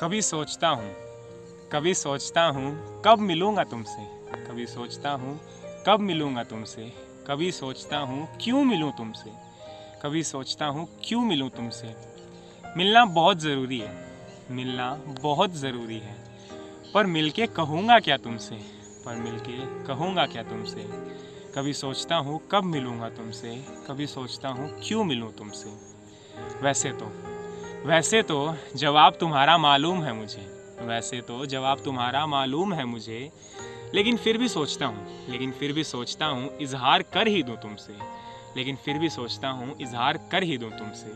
कभी सोचता हूँ कब मिलूँगा तुमसे, कभी सोचता हूँ कब मिलूँगा तुमसे, कभी सोचता हूँ क्यों मिलूँ तुमसे, कभी सोचता हूँ क्यों मिलूँ तुमसे। मिलना बहुत ज़रूरी है, मिलना बहुत ज़रूरी है, पर मिलके कहूँगा क्या तुमसे, पर मिलके कहूँगा क्या तुमसे। कभी सोचता हूँ कब मिलूँगा तुमसे, कभी सोचता हूँ क्यों मिलूँ तुमसे। वैसे तो जवाब तुम्हारा मालूम है मुझे, वैसे तो जवाब तुम्हारा मालूम है मुझे, लेकिन फिर भी सोचता हूँ इजहार कर ही दूँ तुमसे, लेकिन फिर भी सोचता हूँ इजहार कर ही दूँ तुमसे।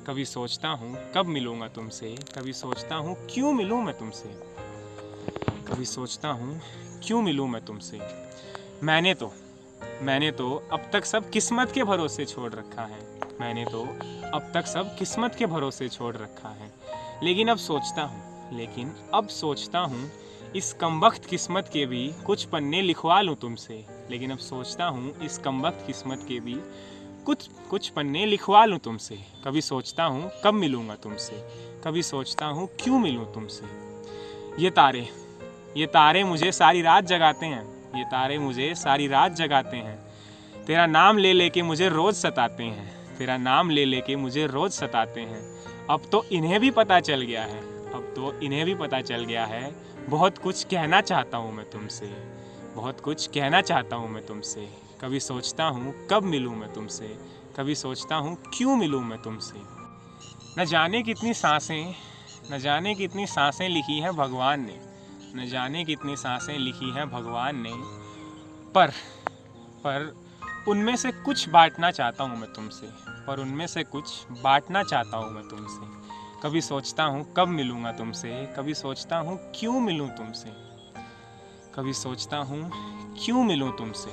कभी सोचता हूँ कब मिलूँगा तुमसे, कभी सोचता हूँ क्यों मिलूँ मैं तुमसे, कभी सोचता हूँ क्यों मिलूँ मैं तुमसे। मैंने तो अब तक सब किस्मत के भरोसे छोड़ रखा है, मैंने तो अब तक सब किस्मत के भरोसे छोड़ रखा है। लेकिन अब सोचता हूँ इस कमबख्त किस्मत के भी कुछ पन्ने लिखवा लूँ तुमसे, लेकिन अब सोचता हूँ इस कमबख्त किस्मत के भी कुछ पन्ने लिखवा लूँ तुमसे। कभी सोचता हूँ कब मिलूँगा तुमसे, कभी सोचता हूँ क्यों मिलूँ तुमसे। ये तारे मुझे सारी रात जगाते हैं, ये तारे मुझे सारी रात जगाते हैं। तेरा नाम ले लेके मुझे रोज़ सताते हैं, तेरा नाम ले लेके मुझे रोज़ सताते हैं। अब तो इन्हें भी पता चल गया है, अब तो इन्हें भी पता चल गया है। बहुत कुछ कहना चाहता हूँ मैं तुमसे, बहुत कुछ कहना चाहता हूँ मैं तुमसे। कभी सोचता हूँ कब मिलूँ मैं तुमसे, कभी सोचता हूँ क्यों मिलूँ मैं तुमसे। न जाने कितनी सांसें लिखी हैं भगवान ने, न जाने कितनी सांसें लिखी हैं भगवान ने, पर उनमें से कुछ बांटना चाहता हूँ मैं तुमसे, पर उनमें से कुछ बांटना चाहता हूँ मैं तुमसे। कभी सोचता हूँ कब मिलूँगा तुमसे, कभी सोचता हूँ क्यों मिलूँ तुमसे, कभी सोचता हूँ क्यों मिलूँ तुमसे।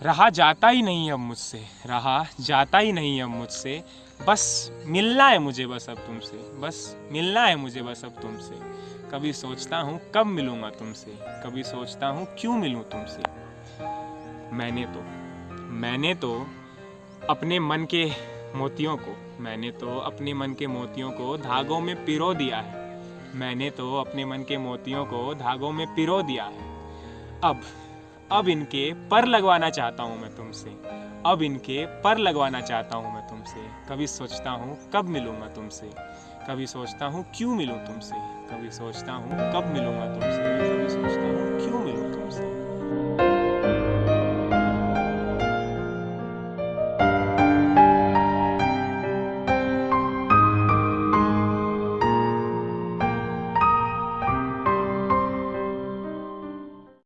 रहा जाता ही नहीं अब मुझसे, रहा जाता ही नहीं अब मुझसे। बस मिलना है मुझे बस अब तुमसे, बस मिलना है मुझे बस अब तुमसे। कभी सोचता हूँ कब मिलूँगा तुमसे, कभी सोचता हूँ क्यों मिलूँ तुमसे। मैंने तो अपने मन के मोतियों को धागों में पिरो दिया है, मैंने तो अपने मन के मोतियों को धागों में पिरो दिया है। अब इनके पर लगवाना चाहता हूँ मैं तुमसे, अब इनके पर लगवाना चाहता हूँ मैं तुमसे। कभी सोचता हूँ कब मिलूँगा तुमसे, कभी सोचता हूँ क्यों मिलूँ तुमसे, कभी सोचता हूँ कब मिलूँगा तुमसे।